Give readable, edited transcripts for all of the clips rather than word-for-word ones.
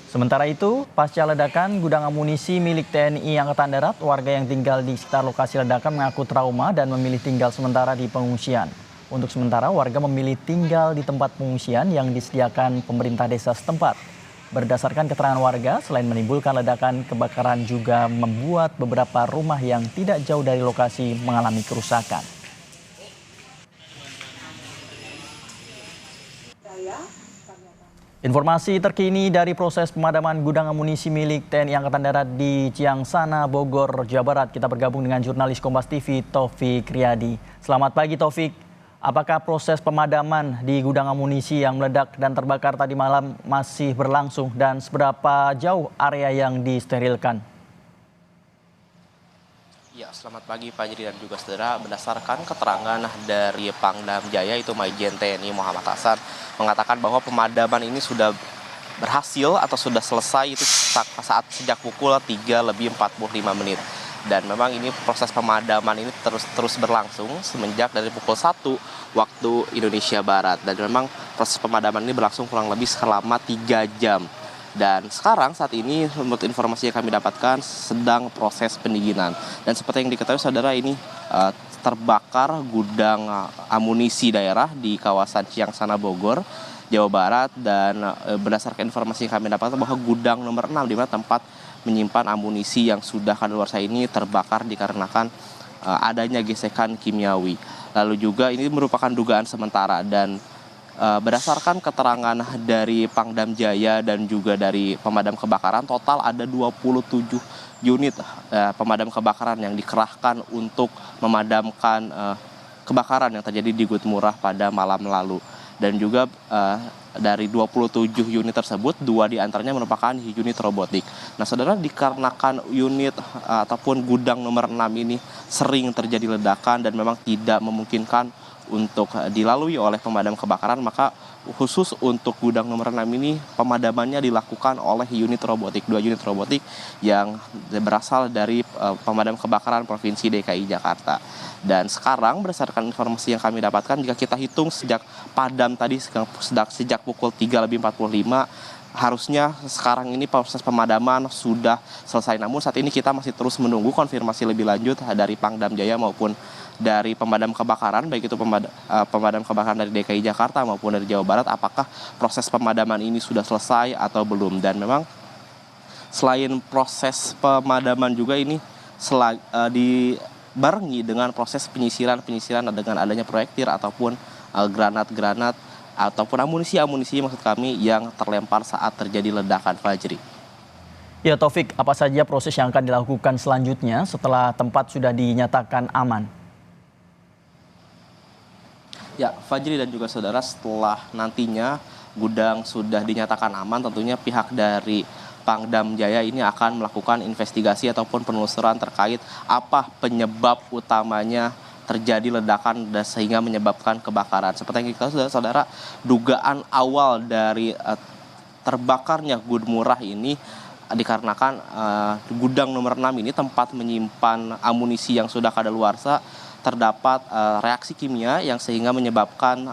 Sementara itu, pasca ledakan gudang amunisi milik TNI Angkatan Darat, warga yang tinggal di sekitar lokasi ledakan mengaku trauma dan memilih tinggal sementara di pengungsian. Untuk sementara, warga memilih tinggal di tempat pengungsian yang disediakan pemerintah desa setempat. Berdasarkan keterangan warga, selain menimbulkan ledakan, kebakaran juga membuat beberapa rumah yang tidak jauh dari lokasi mengalami kerusakan. Informasi terkini dari proses pemadaman gudang amunisi milik TNI Angkatan Darat di Ciangsana, Bogor, Jawa Barat. Kita bergabung dengan jurnalis Kompas TV Taufik Riyadi. Selamat pagi Taufik. Apakah proses pemadaman di gudang amunisi yang meledak dan terbakar tadi malam masih berlangsung dan seberapa jauh area yang disterilkan? Ya, selamat pagi Fajri dan juga saudara. Berdasarkan keterangan dari Pangdam Jaya itu Majen TNI Muhammad Hasan mengatakan bahwa pemadaman ini sudah berhasil atau sudah selesai itu saat sejak pukul 3:45. Dan memang ini proses pemadaman ini terus berlangsung semenjak dari pukul 1 waktu Indonesia Barat. Dan memang proses pemadaman ini berlangsung kurang lebih selama 3 jam. Dan sekarang saat ini menurut informasi yang kami dapatkan sedang proses pendinginan. Dan seperti yang diketahui saudara ini terbakar gudang amunisi daerah di kawasan Ciangsana Bogor, Jawa Barat. Dan berdasarkan informasi yang kami dapatkan bahwa gudang nomor 6 di mana tempat menyimpan amunisi yang sudah kadaluarsa ini terbakar dikarenakan adanya gesekan kimiawi. Lalu juga ini merupakan dugaan sementara dan berdasarkan keterangan dari Pangdam Jaya dan juga dari pemadam kebakaran, total ada 27 unit pemadam kebakaran yang dikerahkan untuk memadamkan kebakaran yang terjadi di Gudmurah pada malam lalu. Dan juga dari 27 unit tersebut, 2 diantaranya merupakan unit robotik. Nah saudara, dikarenakan unit ataupun gudang nomor 6 ini sering terjadi ledakan dan memang tidak memungkinkan untuk dilalui oleh pemadam kebakaran, maka khusus untuk gudang nomor 6 ini pemadamannya dilakukan oleh unit robotik, 2 unit robotik yang berasal dari pemadam kebakaran Provinsi DKI Jakarta. Dan sekarang berdasarkan informasi yang kami dapatkan, jika kita hitung sejak padam tadi sejak pukul 3:45, harusnya sekarang ini proses pemadaman sudah selesai. Namun saat ini kita masih terus menunggu konfirmasi lebih lanjut dari Pangdam Jaya maupun dari pemadam kebakaran, baik itu pemadam kebakaran dari DKI Jakarta maupun dari Jawa Barat, apakah proses pemadaman ini sudah selesai atau belum. Dan memang selain proses pemadaman juga ini dibarengi dengan proses penyisiran dengan adanya proyektil ataupun granat-granat ataupun amunisi maksud kami yang terlempar saat terjadi ledakan, Fajri. Ya Taufik, apa saja proses yang akan dilakukan selanjutnya setelah tempat sudah dinyatakan aman? Ya, Fajri dan juga saudara, setelah nantinya gudang sudah dinyatakan aman, tentunya pihak dari Pangdam Jaya ini akan melakukan investigasi ataupun penelusuran terkait apa penyebab utamanya terjadi ledakan dan sehingga menyebabkan kebakaran. Seperti yang kita saudara, dugaan awal dari terbakarnya Gudmurah ini dikarenakan gudang nomor 6 ini tempat menyimpan amunisi yang sudah kadaluarsa, terdapat reaksi kimia yang sehingga menyebabkan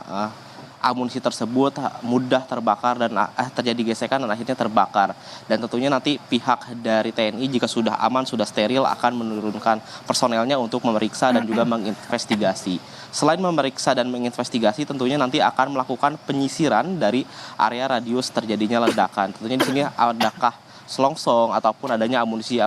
amunisi tersebut mudah terbakar dan terjadi gesekan dan akhirnya terbakar. Dan tentunya nanti pihak dari TNI jika sudah aman, sudah steril, akan menurunkan personelnya untuk memeriksa dan juga menginvestigasi. Selain memeriksa dan menginvestigasi, tentunya nanti akan melakukan penyisiran dari area radius terjadinya ledakan. Tentunya di sini adakah selongsong ataupun adanya amunisi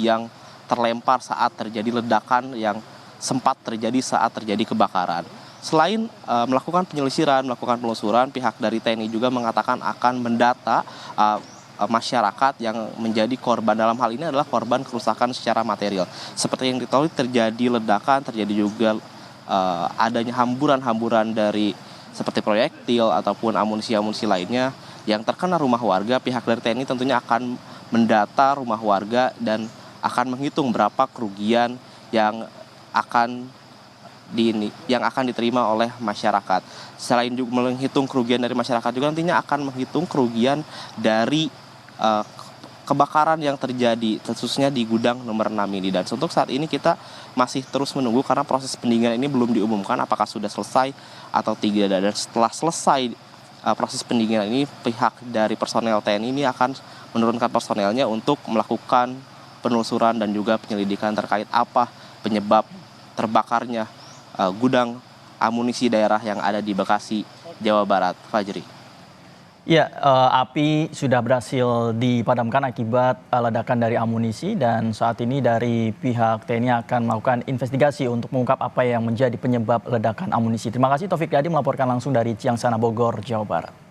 yang terlempar saat terjadi ledakan yang sempat terjadi saat terjadi kebakaran. Selain melakukan penyelisiran, melakukan penelusuran, pihak dari TNI juga mengatakan akan mendata masyarakat yang menjadi korban. Dalam hal ini adalah korban kerusakan secara material. Seperti yang diketahui, terjadi ledakan, terjadi juga adanya hamburan-hamburan dari seperti proyektil ataupun amunisi lainnya yang terkena rumah warga. Pihak dari TNI tentunya akan mendata rumah warga dan akan menghitung berapa kerugian yang akan diterima oleh masyarakat. Selain juga menghitung kerugian dari masyarakat, juga nantinya akan menghitung kerugian dari kebakaran yang terjadi khususnya di gudang nomor 6 ini. Dan untuk saat ini kita masih terus menunggu karena proses pendinginan ini belum diumumkan apakah sudah selesai atau tidak. Dan setelah selesai proses pendinginan ini, pihak dari personel TNI ini akan menurunkan personelnya untuk melakukan penelusuran dan juga penyelidikan terkait apa penyebab terbakarnya gudang amunisi daerah yang ada di Bekasi, Jawa Barat. Fajri. Ya, api sudah berhasil dipadamkan akibat ledakan dari amunisi dan saat ini dari pihak TNI akan melakukan investigasi untuk mengungkap apa yang menjadi penyebab ledakan amunisi. Terima kasih Taufik Riyadi melaporkan langsung dari Ciangsana, Bogor, Jawa Barat.